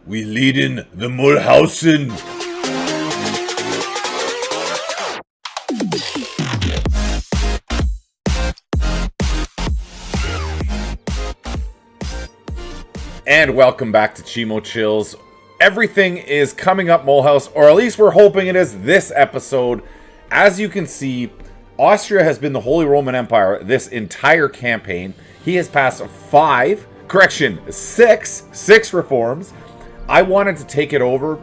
We lead in the Mülhausen. And welcome back to Chimo Chills. Everything is coming up Mulhouse, or at least we're hoping it is this episode. As you can see, Austria has been the Holy Roman Empire this entire campaign. He has passed six reforms. I wanted to take it over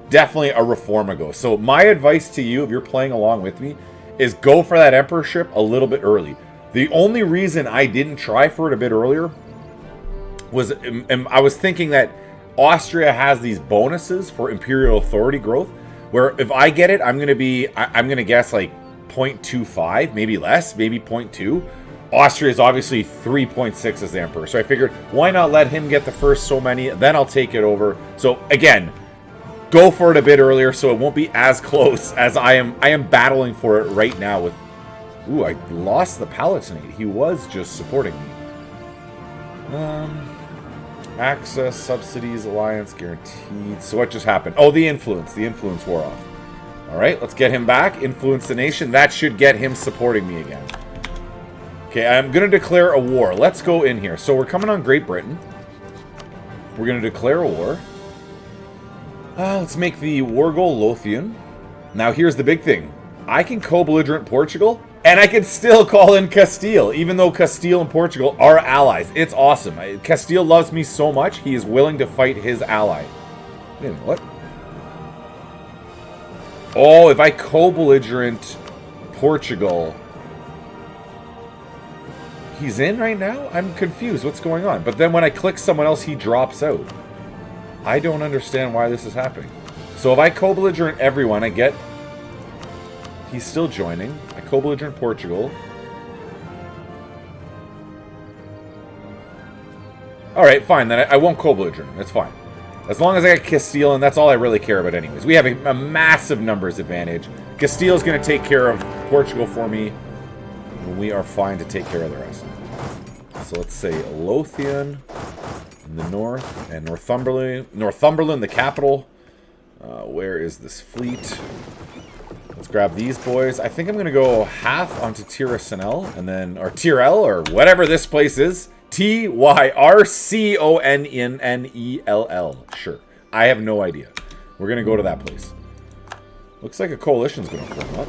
definitely a reform ago. So my advice to you, if you're playing along with me, is go for that emperorship a little bit early. The only reason I didn't try for it a bit earlier was I was thinking that Austria has these bonuses for imperial authority growth, where if I get it, I'm gonna guess like 0.25, maybe less, maybe 0.2. Austria is obviously 3.6 as the emperor, so I figured why not let him get the first so many, then I'll take it over. So again, go for it a bit earlier so it won't be as close as I am battling for it right now with. Ooh, I lost the Palatinate. He was just supporting me. Access, subsidies, alliance, guaranteed. So what just happened? Oh, the influence. The influence wore off. Alright, let's get him back. Influence the nation. That should get him supporting me again. Okay, I'm going to declare a war. Let's go in here. So we're coming on Great Britain. We're going to declare a war. Let's make the war goal Lothian. Now here's the big thing. I can co-belligerent Portugal, and I can still call in Castile, even though Castile and Portugal are allies. It's awesome. Castile loves me so much, he is willing to fight his ally. Wait a minute, what? Oh, if I co-belligerent Portugal, he's in right now? I'm confused. What's going on? But then when I click someone else, he drops out. I don't understand why this is happening. So if I co-belligerent everyone, I get... He's still joining. I co-belligerent Portugal. Alright, fine. Then I won't co-belligerent. That's fine. As long as I get Castile, and that's all I really care about anyways. We have a massive numbers advantage. Castile's going to take care of Portugal for me. And we are fine to take care of the rest. So let's say Lothian in the north, and Northumberland, the capital. Where is this fleet? Let's grab these boys. I think I'm going to go half onto Tyrconnell, and then, or Tyrell, or whatever this place is. Tyrconnell. Sure. I have no idea. We're going to go to that place. Looks like a coalition's going to form up.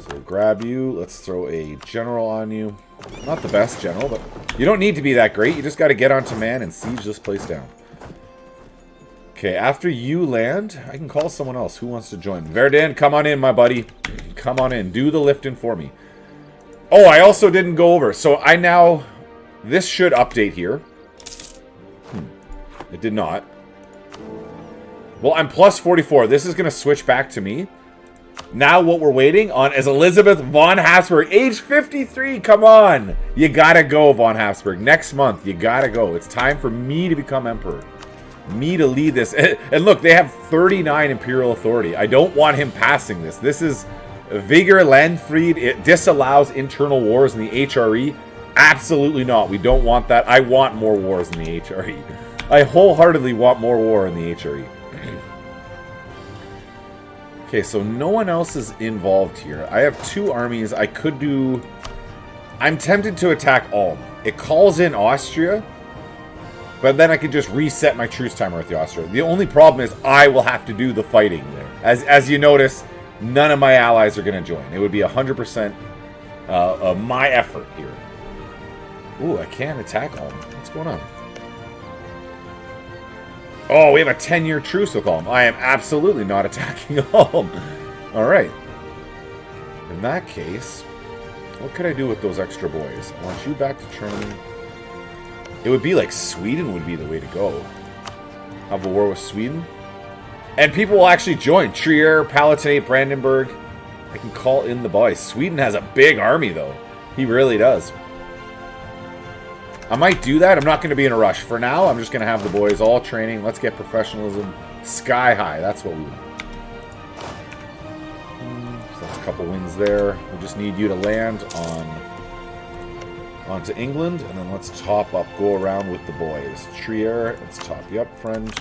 So grab you. Let's throw a general on you. Not the best general, but you don't need to be that great. You just got to get onto man and siege this place down. Okay, after you land, I can call someone else. Who wants to join? Verdun, come on in, my buddy. Come on in. Do the lifting for me. Oh, I also didn't go over. So I now... This should update here. It did not. Well, I'm plus 44. This is going to switch back to me. Now what we're waiting on is Elizabeth von Habsburg. Age 53. Come on. You got to go, von Habsburg. Next month, you got to go. It's time for me to become emperor. Me to lead this. And look, they have 39 imperial authority. I don't want him passing this. This is Vigor Landfried. It disallows internal wars in the HRE. Absolutely not. We don't want that. I want more wars in the HRE. I wholeheartedly want more war in the HRE. Okay, so no one else is involved here. I have two armies. I could do... I'm tempted to attack Ulm. It calls in Austria, but then I could just reset my truce timer with the Austria. The only problem is I will have to do the fighting there. As you notice, none of my allies are going to join. It would be 100% my effort here. Ooh, I can't attack Ulm. What's going on? Oh, we have a 10-year truce with Ulm. I am absolutely not attacking Ulm. Alright. In that case, what could I do with those extra boys? I want you back to Germany. It would be like Sweden would be the way to go. Have a war with Sweden. And people will actually join. Trier, Palatinate, Brandenburg. I can call in the boys. Sweden has a big army, though. He really does. I might do that. I'm not going to be in a rush. For now, I'm just going to have the boys all training. Let's get professionalism sky high. That's what we want. So that's a couple wins there. We just need you to land on On to England, and then let's top up, go around with the boys. Trier, let's top you up, friend.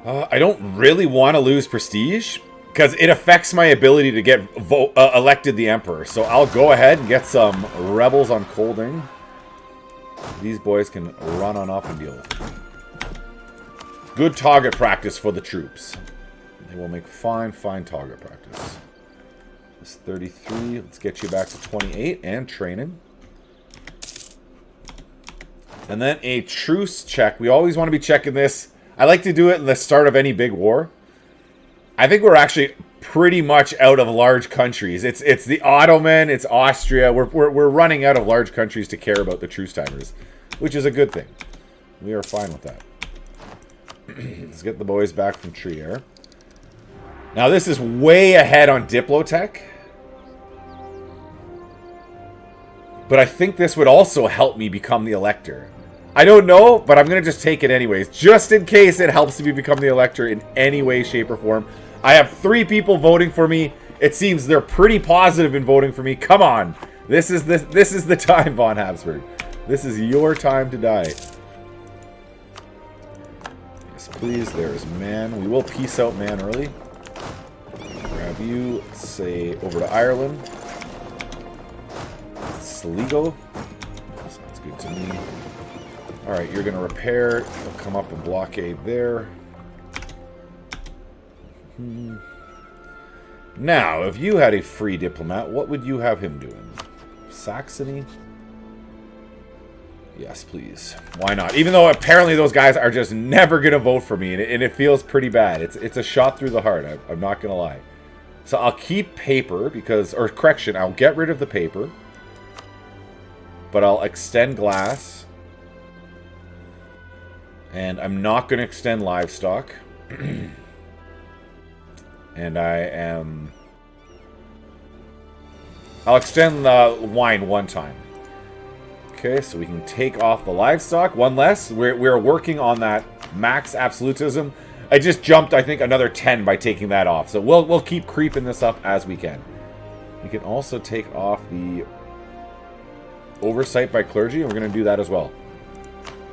I don't really want to lose prestige, because it affects my ability to get elected the Emperor. So I'll go ahead and get some rebels on Colding. These boys can run on up and deal with it. Good target practice for the troops. They will make fine target practice. This 33. Let's get you back to 28 and training. And then a truce check. We always want to be checking this. I like to do it in the start of any big war. I think we're actually pretty much out of large countries. It's the Ottoman, it's Austria. We're running out of large countries to care about the truce timers, which is a good thing. We are fine with that. Let's get the boys back from Trier. Now this is way ahead on Diplotech. But I think this would also help me become the elector. I don't know, but I'm going to just take it anyways. Just in case it helps me become the elector in any way, shape, or form. I have 3 people voting for me. It seems they're pretty positive in voting for me. Come on. This is the time, von Habsburg. This is your time to die. Yes, please. There's Man. We will peace out Man early. Grab you. Let's say over to Ireland. Sligo. Sounds good to me. Alright, you're going to repair. You'll come up and blockade there. Now, if you had a free diplomat, what would you have him doing? Saxony? Yes, please. Why not? Even though apparently those guys are just never going to vote for me, and it feels pretty bad. It's a shot through the heart, I'm not going to lie. So I'll keep paper, because... Or, correction, I'll get rid of the paper. But I'll extend glass. And I'm not going to extend livestock. And I am... I'll extend the wine one time. Okay, so we can take off the livestock. One less. We're working on that max absolutism. I just jumped, I think, another 10 by taking that off. So we'll keep creeping this up as we can. We can also take off the oversight by clergy, and we're going to do that as well.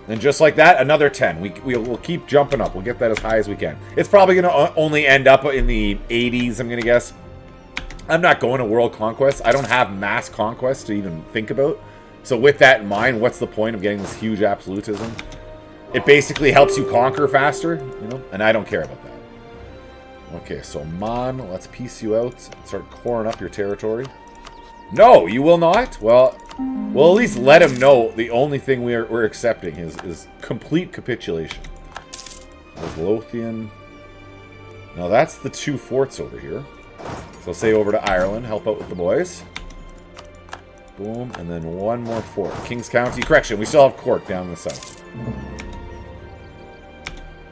And just like that, another 10. We'll keep jumping up. We'll get that as high as we can. It's probably going to only end up in the 80s, I'm going to guess. I'm not going to world conquest. I don't have mass conquest to even think about. So with that in mind, what's the point of getting this huge absolutism? It basically helps you conquer faster, you know? And I don't care about that. Okay, so Man, let's piece you out. Start coring up your territory. No, you will not? Well, we'll at least let him know the only thing we're accepting is complete capitulation. There's Lothian. Now that's the 2 forts over here. So say over to Ireland, help out with the boys. Boom, and then one more fort. Kings County. Correction, we still have Cork down in the south.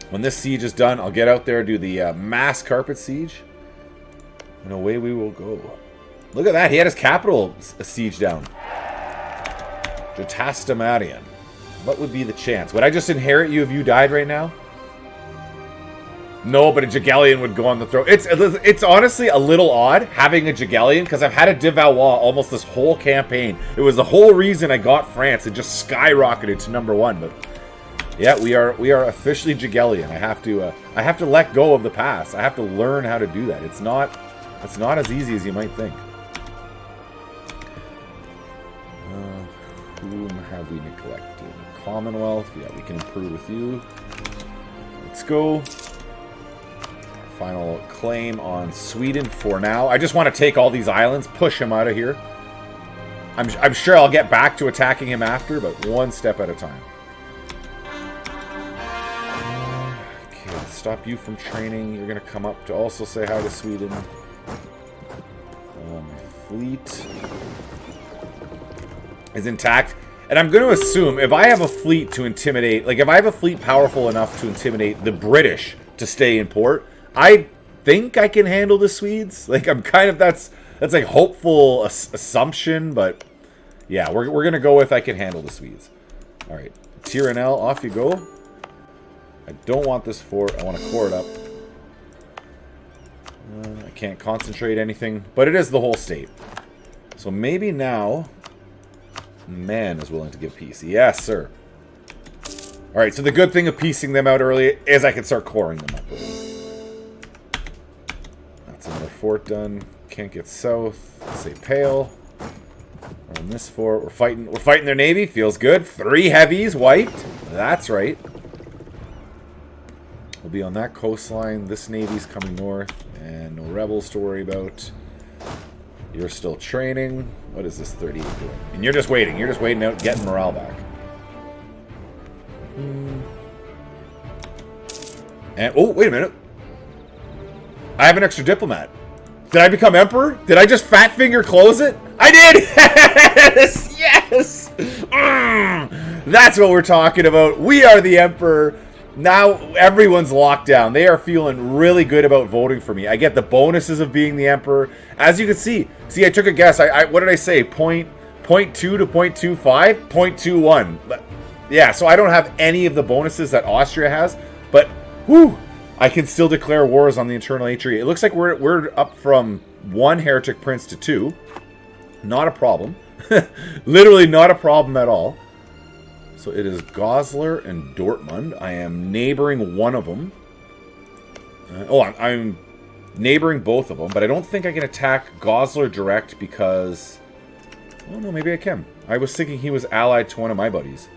When this siege is done, I'll get out there, do the mass carpet siege. And away we will go. Look at that. He had his capital siege down. Jatastamarian. What would be the chance? Would I just inherit you if you died right now? No, but a Jagellian would go on the throne. It's honestly a little odd having a Jagellian, because I've had a de Valois almost this whole campaign. It was the whole reason I got France. It just skyrocketed to #1. But yeah, we are officially Jagellian. I have to let go of the past. I have to learn how to do that. It's not as easy as you might think. Whom have we neglected? Commonwealth. Yeah, we can improve with you. Let's go. Final claim on Sweden for now. I just want to take all these islands, push him out of here. I'm sure I'll get back to attacking him after, but one step at a time. Okay, let's stop you from training. You're going to come up to also say hi to Sweden. Fleet is intact. And I'm going to assume if I have a fleet to intimidate, like if I have a fleet powerful enough to intimidate the British to stay in port, I think I can handle the Swedes. Like I'm kind of, that's like hopeful assumption, but yeah, we're going to go with I can handle the Swedes. All right, Tyrannel, off you go. I don't want this fort. I want to core it up. I can't concentrate anything, but it is the whole state. So maybe now, man is willing to give peace. Yes, sir. All right, so the good thing of piecing them out early is I can start coring them up. That's another fort done. Can't get south. Let's say pale. On this fort, we're fighting their navy. Feels good. 3 heavies wiped. That's right. We'll be on that coastline. This navy's coming north, and no rebels to worry about. You're still training. What is this 38 doing? And you're just waiting. You're just waiting out, getting morale back. And oh, wait a minute. I have an extra diplomat. Did I become emperor? Did I just fat finger close it? I did! Yes! Yes! That's what we're talking about. We are the emperor. Now everyone's locked down. They are feeling really good about voting for me. I get the bonuses of being the emperor. As you can see, I took a guess. What did I say? 0.2 to 0.25? 0.21. Yeah, so I don't have any of the bonuses that Austria has, but whew, I can still declare wars on the internal intrigue. It looks like we're up from 1 heretic prince to 2. Not a problem. Literally not a problem at all. So it is Goslar and Dortmund. I am neighboring one of them. I'm neighboring both of them, but I don't think I can attack Goslar direct because... Oh, no, maybe I can. I was thinking he was allied to one of my buddies.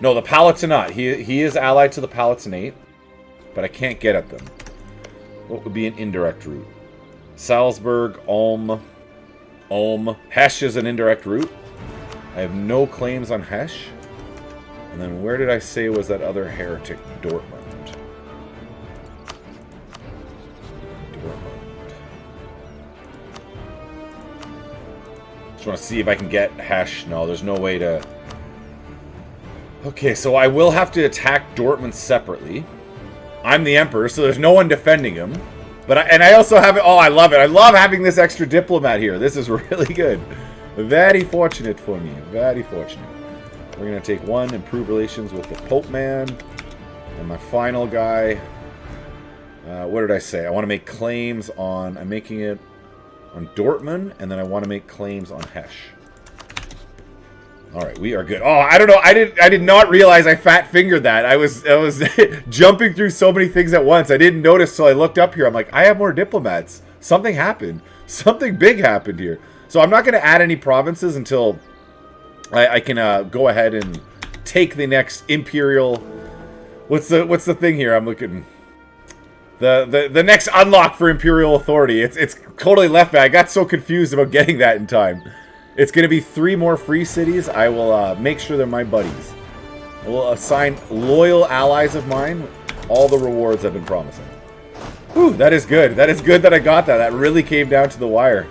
No, the Palatinate. He is allied to the Palatinate, but I can't get at them. What would be an indirect route? Salzburg, Ulm. Hesch is an indirect route. I have no claims on Hesch. And then where did I say was that other heretic? Dortmund. Just want to see if I can get Hesch. No, there's no way to... Okay, so I will have to attack Dortmund separately. I'm the emperor, so there's no one defending him. But I also have it. Oh, I love it. I love having this extra diplomat here. This is really good. Very fortunate for me. Very fortunate. We're going to take 1, improve relations with the Pope man. And my final guy. What did I say? I want to make claims on... I'm making it on Dortmund. And then I want to make claims on Hesch. Alright, we are good. Oh, I don't know. I did not realize I fat fingered that. I was jumping through so many things at once. I didn't notice till I looked up here. I'm like, I have more diplomats. Something happened. Something big happened here. So I'm not going to add any provinces until I can go ahead and take the next imperial... What's the thing here? I'm looking... The next unlock for imperial authority. It's totally left me. I got so confused about getting that in time. It's going to be 3 more free cities. I will make sure they're my buddies. I will assign loyal allies of mine all the rewards I've been promising. Whew, that is good. That is good that I got that. That really came down to the wire.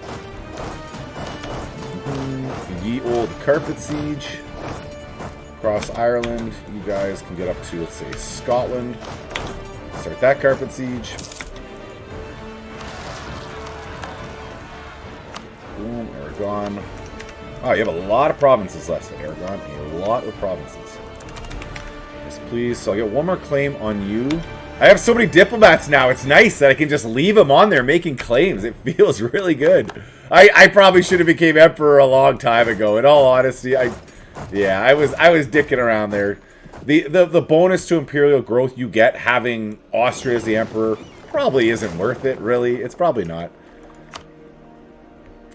Ye old carpet siege. Across Ireland. You guys can get up to, let's say, Scotland. Start that carpet siege. Boom, Aragon. Oh, you have a lot of provinces left, Aragon. A lot of provinces. Yes, please. So I'll get 1 more claim on you. I have so many diplomats now. It's nice that I can just leave them on there making claims. It feels really good. I probably should have became emperor a long time ago. In all honesty, I was dicking around there. The bonus to imperial growth you get having Austria as the emperor probably isn't worth it. Really, it's probably not.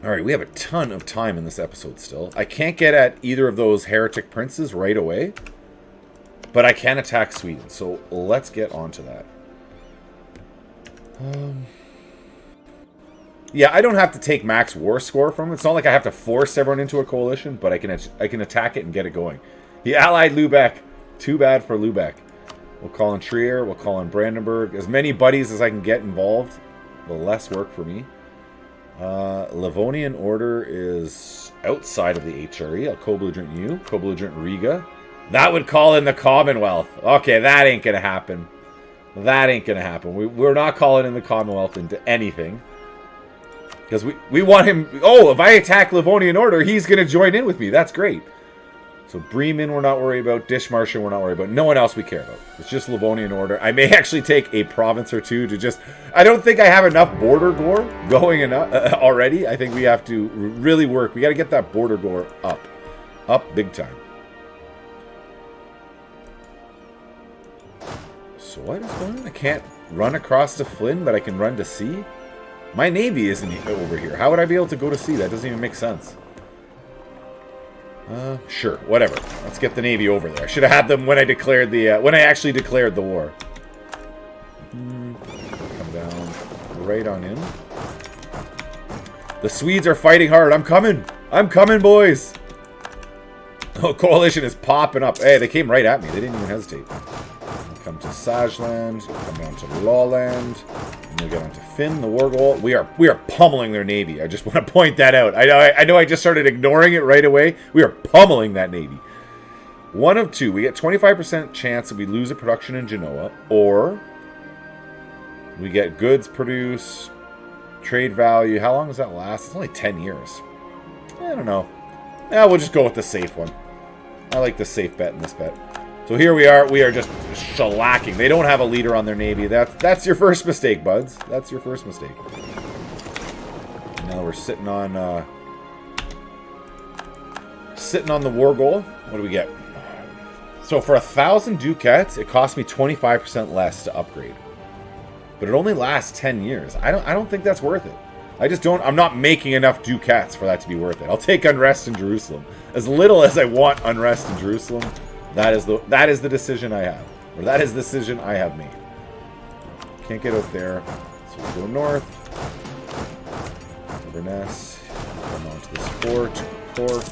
Alright, we have a ton of time in this episode still. I can't get at either of those heretic princes right away. But I can attack Sweden, so let's get on to that. Yeah, I don't have to take max war score from it. It's not like I have to force everyone into a coalition, but I can attack it and get it going. The allied Lübeck. Too bad for Lübeck. We'll call in Trier. We'll call in Brandenburg. As many buddies as I can get involved, the less work for me. Livonian Order is outside of the HRE. I'll co-belligerent you. Co-belligerent Riga. That would call in the Commonwealth. Okay, that ain't gonna happen. That ain't gonna happen. We're not calling in the Commonwealth into anything. Because we want him... Oh, if I attack Livonian Order, he's gonna join in with me. That's great. So Bremen we're not worried about. Dishmarschen we're not worried about. No one else we care about. It's just Livonian order. I may actually take a province or two to just... I don't think I have enough border gore going already. I think we have to really work. We got to get that border gore up. Up big time. So what is going on? I can't run across to Flynn, but I can run to sea? My navy isn't over here. How would I be able to go to sea? That doesn't even make sense. Sure, whatever. Let's get the navy over there. I should have had them when I declared the when I actually declared the war. Come down right on in. The Swedes are fighting hard. I'm coming. I'm coming, boys. Oh, coalition is popping up. Hey, they came right at me. They didn't even hesitate. Come to Sajland. Come down to Lawland. And we get on to Finn, the war goal. We are pummeling their navy. I just want to point that out. I know I just started ignoring it right away. We are pummeling that navy. One of two. We get 25% chance that we lose a production in Genoa, or we get goods produce, trade value. How long does that last? It's only 10 years. I don't know. Yeah, we'll just go with the safe one. I like the safe bet in this bet. So here we are. We are just shellacking. They don't have a leader on their navy. That's your first mistake, buds. That's your first mistake. Now we're sitting on the war goal. What do we get? So for 1,000 ducats, it cost me 25% less to upgrade. But it only lasts 10 years. I don't think that's worth it. I'm not making enough ducats for that to be worth it. I'll take unrest in Jerusalem. As little as I want unrest in Jerusalem, that is the decision I have. Or that is the decision I have made. Can't get out there. So we'll go north. Inverness. Come on to this fort. Cork.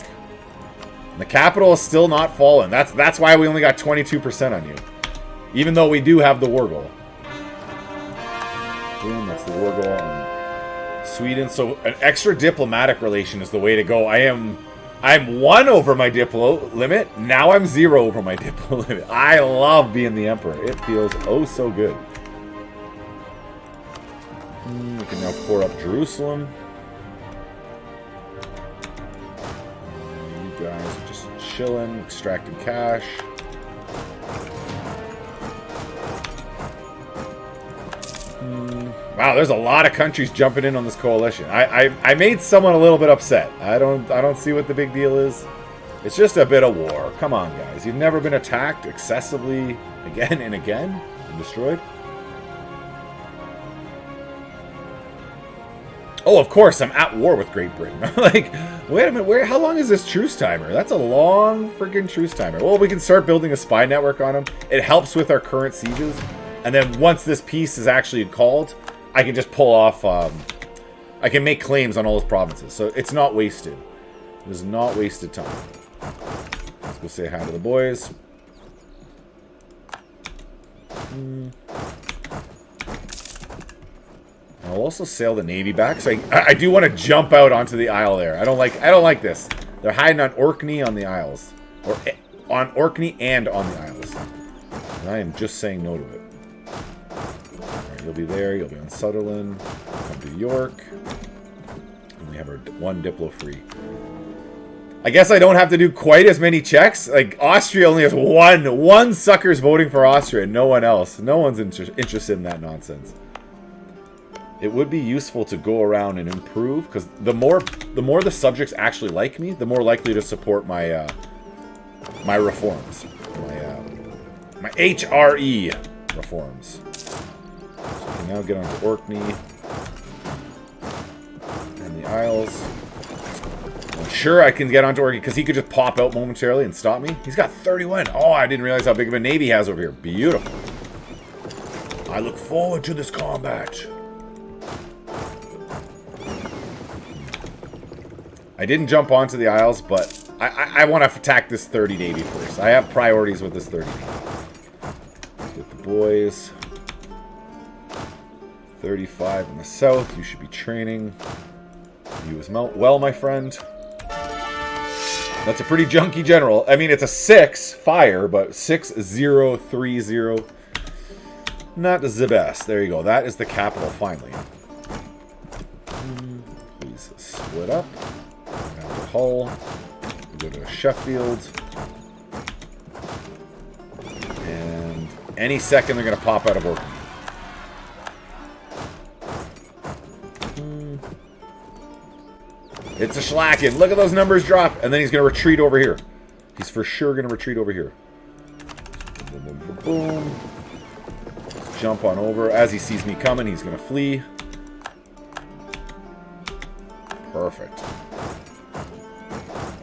And the capital is still not fallen. That's why we only got 22% on you. Even though we do have the war goal. Boom, that's the war goal on Sweden. So an extra diplomatic relation is the way to go. I'm 1 over my diplo limit. Now I'm 0 over my diplo limit. I love being the emperor. It feels oh so good. We can now pour up Jerusalem. You guys are just chilling, extracting cash. Wow, there's a lot of countries jumping in on this coalition. I made someone a little bit upset. I don't see what the big deal is. It's just a bit of war. Come on, guys. You've never been attacked excessively again and again and destroyed? Oh, of course, I'm at war with Great Britain. Like, wait a minute, how long is this truce timer? That's a long freaking truce timer. Well, we can start building a spy network on them. It helps with our current sieges. And then once this peace is actually called, I can just pull off, I can make claims on all those provinces. So it's not wasted. It is not wasted time. Let's go say hi to the boys. I'll also sail the navy back. So I do want to jump out onto the isle there. I don't like this. They're hiding on Orkney on the Isles. Or on Orkney and on the Isles. And I am just saying no to it. Alright, you'll be there. You'll be on Sutherland. Come to York. And we have our one Diplo free. I guess I don't have to do quite as many checks. Like, Austria only has one sucker's voting for Austria and no one else. No one's interested in that nonsense. It would be useful to go around and improve, because the more the subjects actually like me, the more likely to support my my reforms, my HRE reforms. So we can now get onto Orkney and the Isles. I'm sure I can get onto Orkney because he could just pop out momentarily and stop me. He's got 31. Oh, I didn't realize how big of a navy he has over here. Beautiful. I look forward to this combat. I didn't jump onto the Isles, but I want to attack this 30 navy first. I have priorities with this 30 navy. Let's get the boys. 35 in the south. You should be training. You as well, my friend. That's a pretty junky general. I mean, it's a 6 fire, but 6030. Not the best. There you go. That is the capital finally. Please split up. Hull. We go to Sheffield. Any second they're going to pop out of order. It's a Schlacken. Look at those numbers drop. And then he's going to retreat over here. He's for sure going to retreat over here. Boom, boom, boom, boom. Jump on over. As he sees me coming, he's going to flee. Perfect.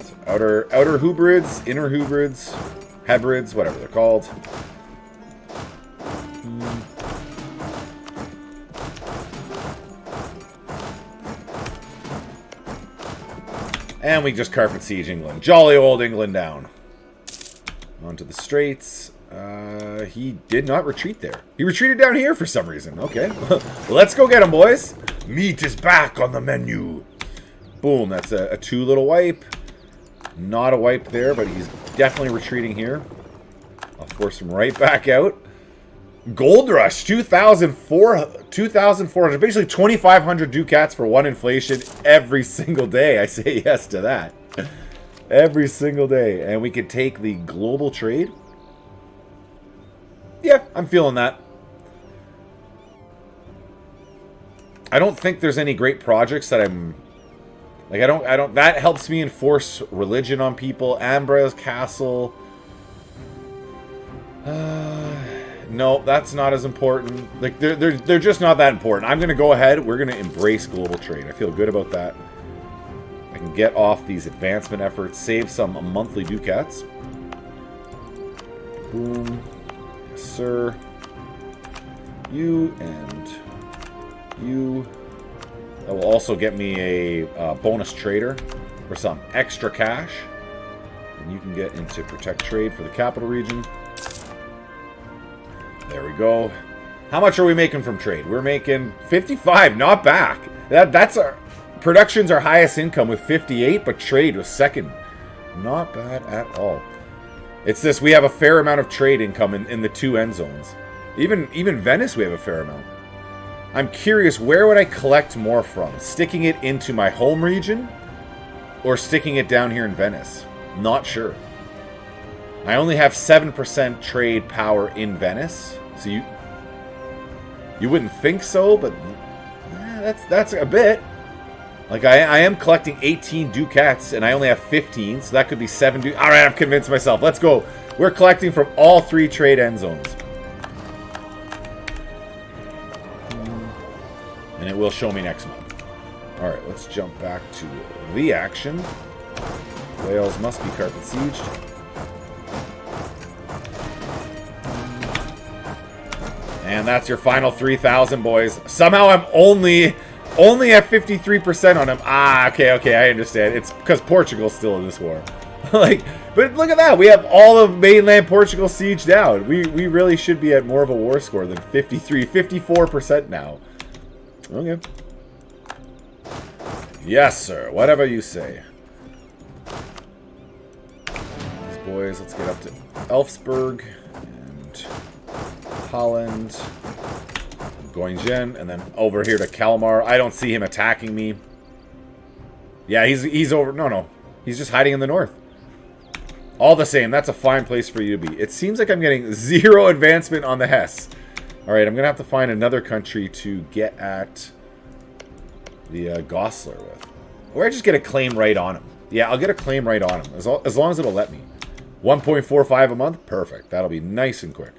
So outer Hubrids, inner Hubrids, Hebrids, whatever they're called. And we just carpet siege England. Jolly old England down. Onto the Straits. He did not retreat there. He retreated down here for some reason. Okay. Let's go get him, boys. Meat is back on the menu. Boom. That's a 2 little wipe. Not a wipe there, but he's definitely retreating here. I'll force him right back out. Gold Rush, 2,400, basically 2,500 ducats for 1 inflation every single day. I say yes to that. Every single day. And we could take the global trade. Yeah, I'm feeling that. I don't think there's any great projects that I'm... Like, I don't... That helps me enforce religion on people. Ambra's Castle... No, that's not as important. Like, they're just not that important. I'm going to go ahead. We're going to embrace global trade. I feel good about that. I can get off these advancement efforts, save some monthly ducats. Boom. Yes, sir. You and you. That will also get me a bonus trader for some extra cash. And you can get into protect trade for the capital region. There we go. How much are we making from trade? We're making 55, not back. That's our production's our highest income with 58, but trade was second. Not bad at all. It's this, we have a fair amount of trade income in the 2 end zones. Even Venice we have a fair amount. I'm curious, where would I collect more from? Sticking it into my home region or sticking it down here in Venice? Not sure. I only have 7% trade power in Venice, so you wouldn't think so, but that's a bit. Like, I am collecting 18 ducats, and I only have 15, so that could be 7 ducats. All right, I've convinced myself. Let's go. We're collecting from all 3 trade end zones. And it will show me next month. All right, let's jump back to the action. Wales must be carpet sieged. And that's your final 3,000, boys. Somehow I'm only at 53% on him. Ah, okay, I understand. It's because Portugal's still in this war. Like, but look at that. We have all of mainland Portugal sieged down. We really should be at more of a war score than 54% now. Okay. Yes, sir. Whatever you say. These boys, let's get up to Elfsberg and Holland, Goingen, and then over here to Kalmar. I don't see him attacking me. Yeah, he's over. No, he's just hiding in the north. All the same, that's a fine place for you to be. It seems like I'm getting 0 advancement on the Hesse. All right, I'm gonna have to find another country to get at the Goslar with, or I just get a claim right on him. Yeah, I'll get a claim right on him as long as it'll let me. 1.45 a month, perfect. That'll be nice and quick.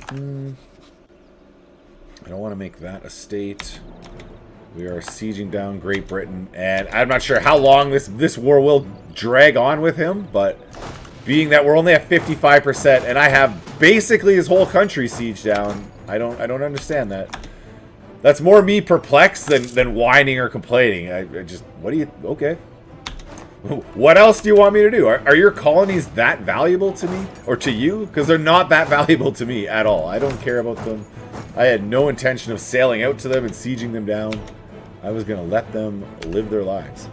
I don't want to make that a state. We are sieging down Great Britain, and I'm not sure how long this war will drag on with him, but being that we're only at 55% and I have basically his whole country sieged down, I don't understand that. That's more me perplexed than whining or complaining. I just, what do you, okay. What else do you want me to do? Are your colonies that valuable to me? Or to you? Because they're not that valuable to me at all. I don't care about them. I had no intention of sailing out to them and sieging them down. I was going to let them live their lives.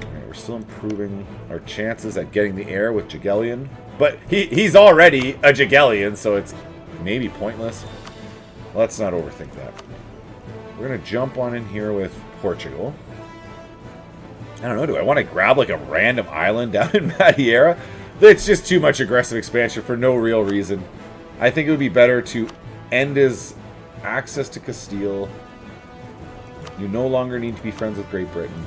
Alright, we're still improving our chances at getting the heir with Jagellion. But he's already a Jagellion, so it's maybe pointless. Let's not overthink that. We're going to jump on in here with Portugal. I don't know, do I want to grab like a random island down in Madeira? It's just too much aggressive expansion for no real reason. I think it would be better to end his access to Castile. You no longer need to be friends with Great Britain.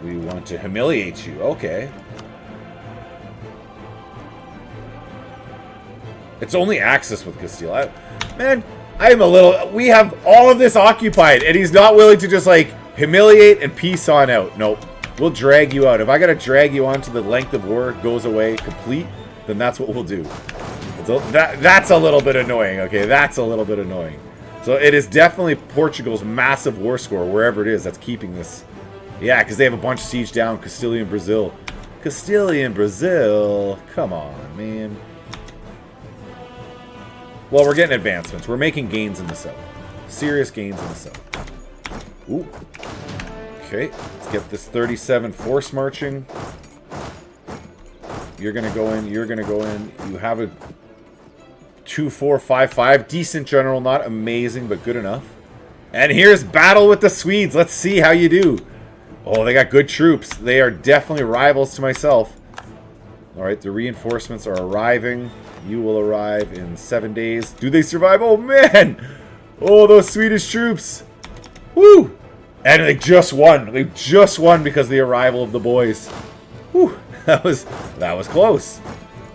We want to humiliate you. Okay. It's only access with Castile. Man, I am a little... We have all of this occupied, and he's not willing to just, like, humiliate and peace on out. Nope. We'll drag you out. If I gotta drag you on to the length of war goes away complete, then that's what we'll do. So that's a little bit annoying, okay? That's a little bit annoying. So it is definitely Portugal's massive war score, wherever it is, that's keeping this. Yeah, because they have a bunch siege down. Castilian Brazil. Castilian Brazil. Come on, man. Well, we're getting advancements. We're making gains in the south. Serious gains in the south. Ooh. Okay, let's get this 37 force marching. You're going to go in. You're going to go in. You have a 2-4-5-5. Decent general. Not amazing, but good enough. And here's battle with the Swedes. Let's see how you do. Oh, they got good troops. They are definitely rivals to myself. All right, the reinforcements are arriving. You will arrive in 7 days. Do they survive? Oh, man. Oh, those Swedish troops. Woo. And they just won. They just won because of the arrival of the boys. Whew. That was close.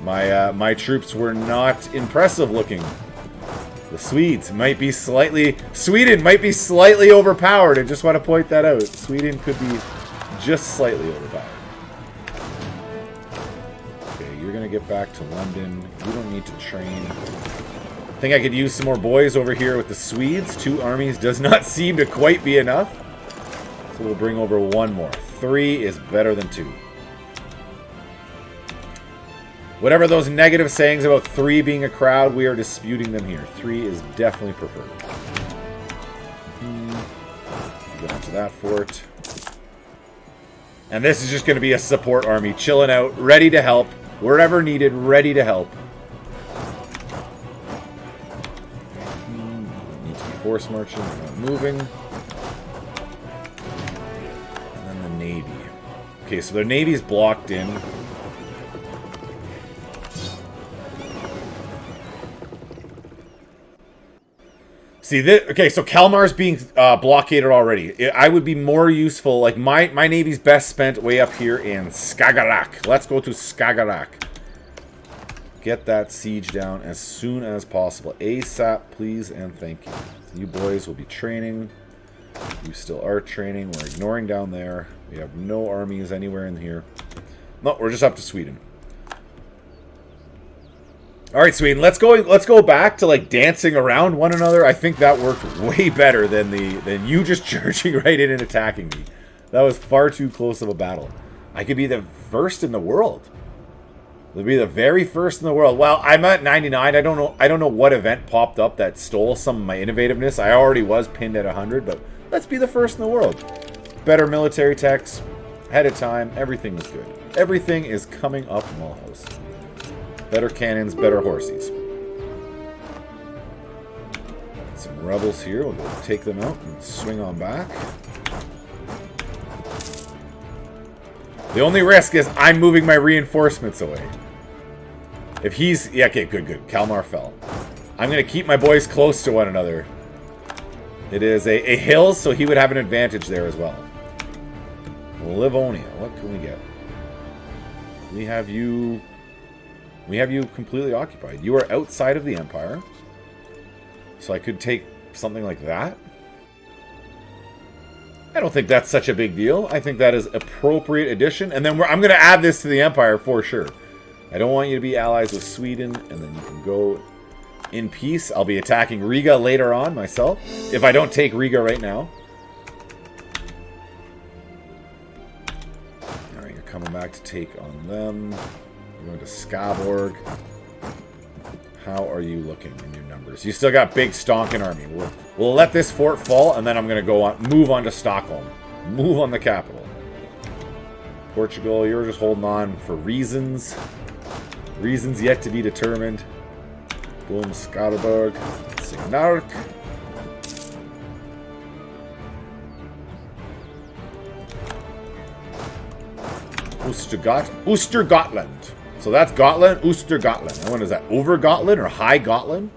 My troops were not impressive looking. The Swedes might be slightly... Sweden might be slightly overpowered. I just want to point that out. Sweden could be just slightly overpowered. Okay, you're going to get back to London. You don't need to train. I think I could use some more boys over here with the Swedes. 2 armies does not seem to quite be enough. So we'll bring over 1 more. 3 is better than 2. Whatever those negative sayings about 3 being a crowd, we are disputing them here. 3 is definitely preferred. Go into that fort. And this is just going to be a support army, chilling out, ready to help. Wherever needed, ready to help. Need to be force marching, not moving. And then the Navy. Okay, so their Navy's blocked in. See, this, okay, so Kalmar's being blockaded already. I would be more useful, like, my Navy's best spent way up here in Skagerrak. Let's go to Skagerrak. Get that siege down as soon as possible. ASAP, please, and thank you. You boys will be training. You still are training. We're ignoring down there. We have no armies anywhere in here. No, we're just up to Sweden. All right, Sweden. Let's go back to like dancing around one another. I think that worked way better than you just charging right in and attacking me. That was far too close of a battle. I could be the first in the world. It'll be the very first in the world. Well, I'm at 99. I don't know what event popped up that stole some of my innovativeness. I already was pinned at 100, but let's be the first in the world. Better military techs, ahead of time. Everything is good. Everything is coming up Mulhouse. Better cannons, better horses. Some rebels here. We'll go take them out and swing on back. The only risk is I'm moving my reinforcements away. If he's... Yeah, okay, good. Kalmar fell. I'm going to keep my boys close to one another. It is a hill, so he would have an advantage there as well. Livonia. What can we get? We have you... We have you completely occupied. You are outside of the Empire. So I could take something like that. I don't think that's such a big deal. I think that is appropriate addition. And then I'm going to add this to the Empire for sure. I don't want you to be allies with Sweden. And then you can go in peace. I'll be attacking Riga later on myself. If I don't take Riga right now. Alright, you're coming back to take on them. You're going to Skaborg. How are you looking in your numbers? You still got big stonking army. We'll let this fort fall, and then I'm going to go on, move on to Stockholm. Move on the capital. Portugal, you're just holding on for reasons. Reasons yet to be determined. Boom, Skaborg. Signark. Oostergotland. So that's Gotland, Oostergotland. I wonder, is that over Gotland or high Gotland?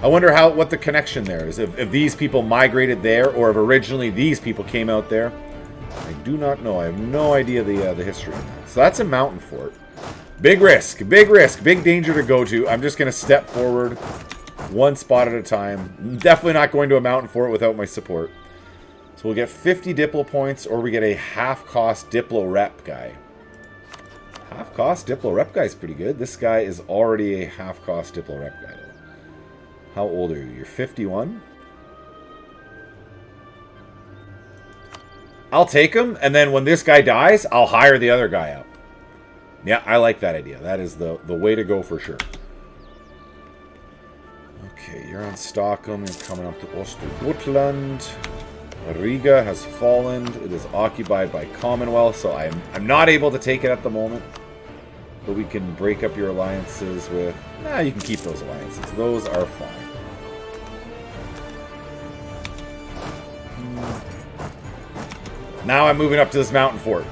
I wonder what the connection there is. If these people migrated there, or if originally these people came out there. I do not know. I have no idea the history of that. So that's a mountain fort. Big risk, big danger to go to. I'm just going to step forward one spot at a time. Definitely not going to a mountain fort without my support. So we'll get 50 Diplo points, or we get a half-cost Diplo rep guy. Half-cost Diplo rep guy is pretty good. This guy is already a half-cost Diplo rep guy, though. How old are you? You're 51? I'll take him, and then when this guy dies, I'll hire the other guy up. Yeah, I like that idea. That is the way to go for sure. Okay, you're on Stockholm. You're coming up to Östergötland. Riga has fallen. It is occupied by Commonwealth, so I'm not able to take it at the moment. But we can break up your alliances with... Nah, you can keep those alliances. Those are fine. Now I'm moving up to this mountain fort.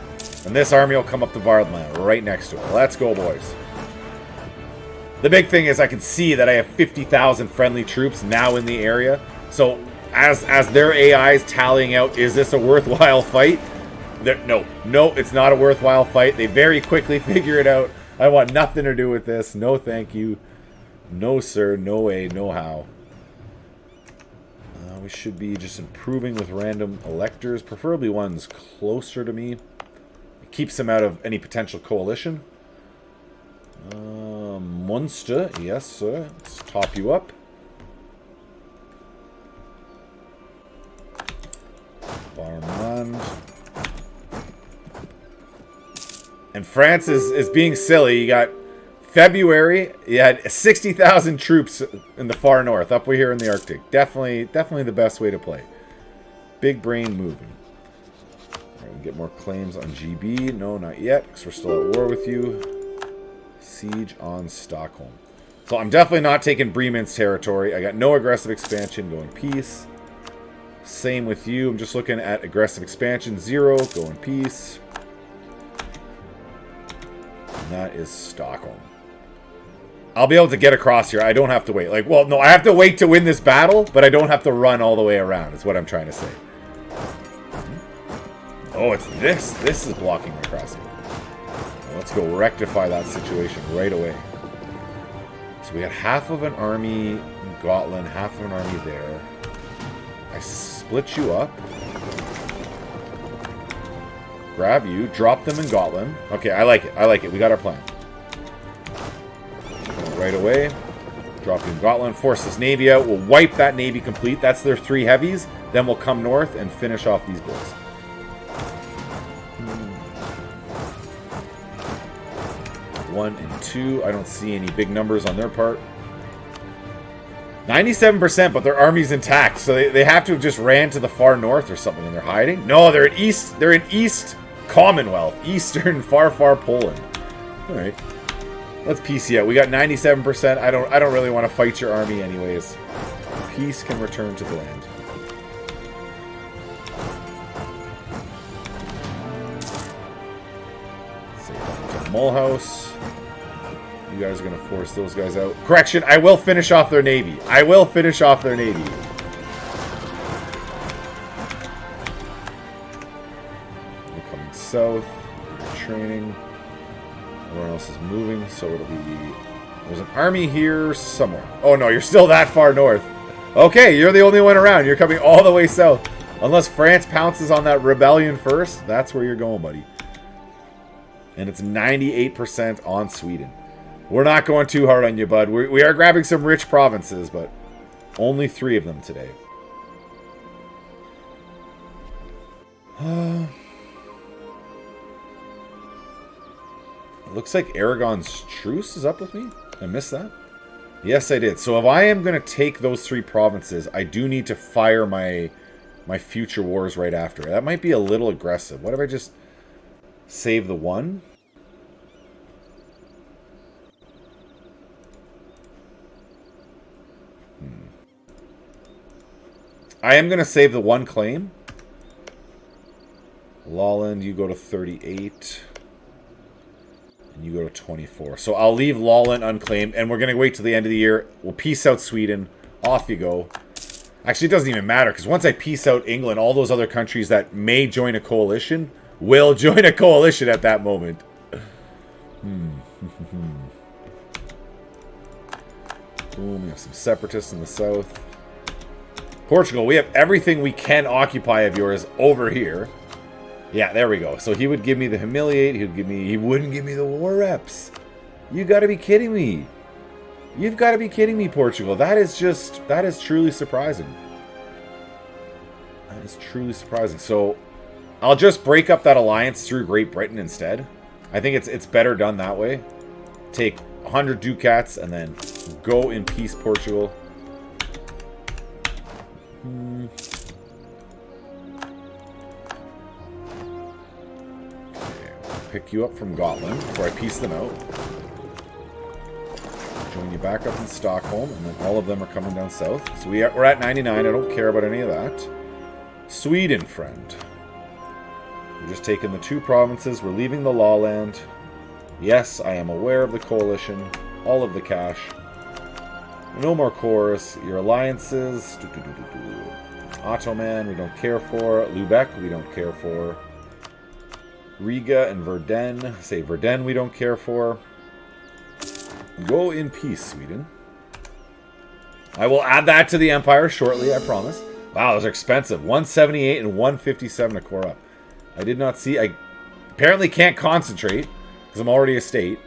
And this army will come up to Vardland, right next to it. Let's go, boys. The big thing is I can see that I have 50,000 friendly troops now in the area. So as their AI is tallying out, is this a worthwhile fight? No, it's not a worthwhile fight. They very quickly figure it out. I want nothing to do with this. No, thank you. No, sir. No way. No how. We should be just improving with random electors, preferably ones closer to me. It keeps them out of any potential coalition. Munster, yes, sir. Let's top you up. Farmland. And France is being silly. You got February, you had 60,000 troops in the far north, up here in the Arctic. Definitely the best way to play. Big brain moving. All right, we get more claims on GB. No, not yet, because we're still at war with you. Siege on Stockholm. So I'm definitely not taking Bremen's territory. I got no aggressive expansion, going peace. Same with you. I'm just looking at aggressive expansion, 0, going peace. And that is Stockholm. I'll be able to get across here. I don't have to wait. Like, well, no, I have to wait to win this battle, but I don't have to run all the way around, is what I'm trying to say. Oh, it's this. This is blocking my crossing. Well, let's go rectify that situation right away. So we got half of an army in Gotland, half of an army there. I split you up. Grab you, drop them in Gotland. Okay, I like it. I like it. We got our plan. Right away. Drop you in Gotland. Force this navy out. We'll wipe that navy complete. That's their 3 heavies. Then we'll come north and finish off these boys. 1 and 2. I don't see any big numbers on their part. 97%, but their army's intact. So they have to have just ran to the far north or something and they're hiding. No, they're in east. They're in East Commonwealth. Eastern far Poland. Alright. Let's peace you out. We got 97%. I don't really want to fight your army anyways. Peace can return to the land. Let's see, to Mulhouse. You guys are going to force those guys out. Correction, I will finish off their navy. I will finish off their navy. We're coming south. Training. Everyone else is moving, so it'll be... There's an army here somewhere. Oh no, you're still that far north. Okay, you're the only one around. You're coming all the way south. Unless France pounces on that rebellion first, that's where you're going, buddy. And it's 98% on Sweden. We're not going too hard on you, bud. We are grabbing some rich provinces, but only 3 of them today. Looks like Aragon's truce is up with me. I missed that. Yes, I did. So if I am going to take those 3 provinces, I do need to fire my future wars right after. That might be a little aggressive. What if I just save the 1? I am going to save the 1 claim. Lolland, you go to 38. And you go to 24. So I'll leave Lolland unclaimed, and we're going to wait till the end of the year. We'll peace out Sweden. Off you go. Actually, it doesn't even matter, because once I peace out England, all those other countries that may join a coalition will join a coalition at that moment. Boom, we have some separatists in the south. Portugal, we have everything we can occupy of yours over here. Yeah, there we go. So he would give me the humiliate. He wouldn't give me the war reps. You got to be kidding me. You've got to be kidding me, Portugal. That is truly surprising. That is truly surprising. So I'll just break up that alliance through Great Britain instead. I think it's better done that way. Take 100 ducats and then go in peace, Portugal. Pick you up from Gotland before I piece them out. Join you back up in Stockholm, and then all of them are coming down south. So we're at 99. I don't care about any of that. Sweden, friend. We're just taking the 2 provinces. We're leaving the Lawland. Yes, I am aware of the coalition. All of the cash. No more chorus. Your alliances. Ottoman, we don't care for. Lubeck, we don't care for. Riga and Verden. Say Verden we don't care for. Go in peace, Sweden. I will add that to the empire shortly, I promise. Wow, those are expensive. 178 and 157 a core up. I did not see. I apparently can't concentrate because I'm already a state.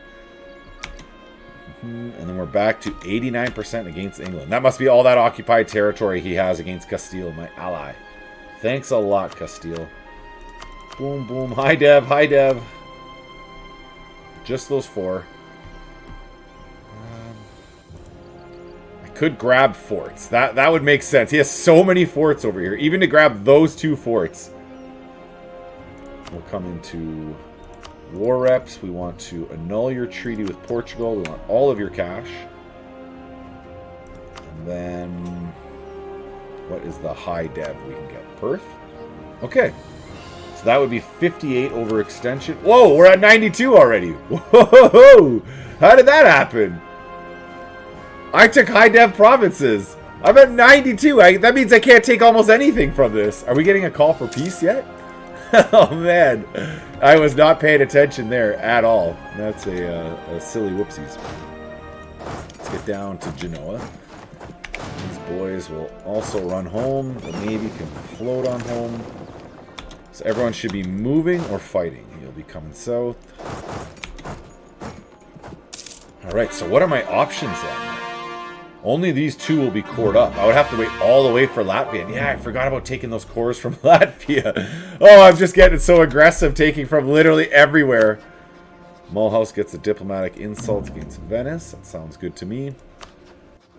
And then we're back to 89% against England. That must be all that occupied territory he has against Castile, my ally. Thanks a lot, Castile. Boom, boom. Hi, Dev. Hi, Dev. Just those 4. I could grab forts. That would make sense. He has so many forts over here. Even to grab those 2 forts. We'll come into war reps. We want to annul your treaty with Portugal. We want all of your cash. And then what is the high dev we can get? Perth? Okay. So that would be 58 over extension. Whoa, we're at 92 already. Whoa! How did that happen? I took high dev provinces. I'm at 92. That means I can't take almost anything from this. Are we getting a call for peace yet? Oh, man. I was not paying attention there at all. That's a silly whoopsies. Let's get down to Genoa. These boys will also run home. The Navy can float on home. So everyone should be moving or fighting. You'll be coming south. Alright, so what are my options then? Only these 2 will be cored up. I would have to wait all the way for Latvia. And yeah, I forgot about taking those cores from Latvia. Oh, I'm just getting so aggressive, taking from literally everywhere. Mulhouse gets a diplomatic insult against Venice. That sounds good to me.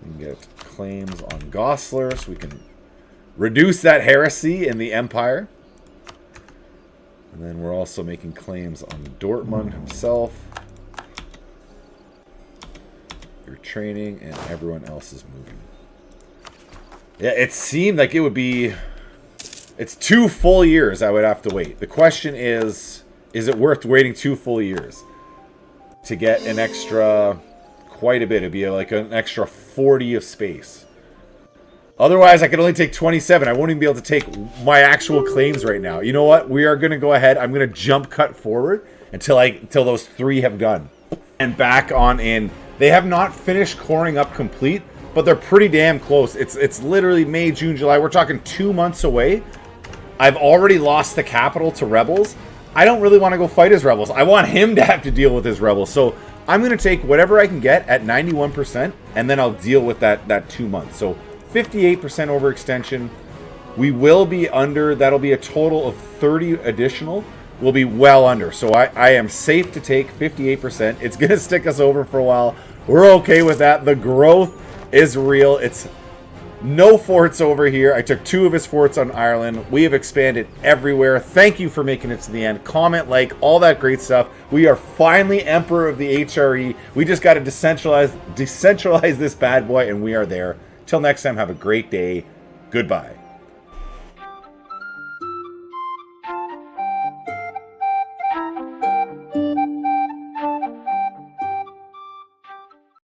We can get claims on Goslar, so we can reduce that heresy in the empire. And then we're also making claims on Dortmund himself. Your training, and everyone else is moving. Yeah, it seemed like it would be... It's 2 full years I would have to wait. The question is it worth waiting 2 full years to get an extra... Quite a bit. It'd be like an extra 40 of space. Otherwise, I could only take 27. I won't even be able to take my actual claims right now. You know what? We are going to go ahead. I'm going to jump cut forward until those 3 have done. And back on in. They have not finished coring up complete, but they're pretty damn close. It's literally May, June, July. We're talking 2 months away. I've already lost the capital to rebels. I don't really want to go fight his rebels. I want him to have to deal with his rebels. So I'm going to take whatever I can get at 91%, and then I'll deal with that 2 months. So 58% overextension. We will be under. That'll be a total of 30 additional. We'll be well under. So I am safe to take 58%. It's going to stick us over for a while. We're okay with that. The growth is real. It's no forts over here. I took 2 of his forts on Ireland. We have expanded everywhere. Thank you for making it to the end. Comment, like, all that great stuff. We are finally Emperor of the HRE. We just got to decentralize this bad boy, and we are there. Till next time, have a great day. Goodbye.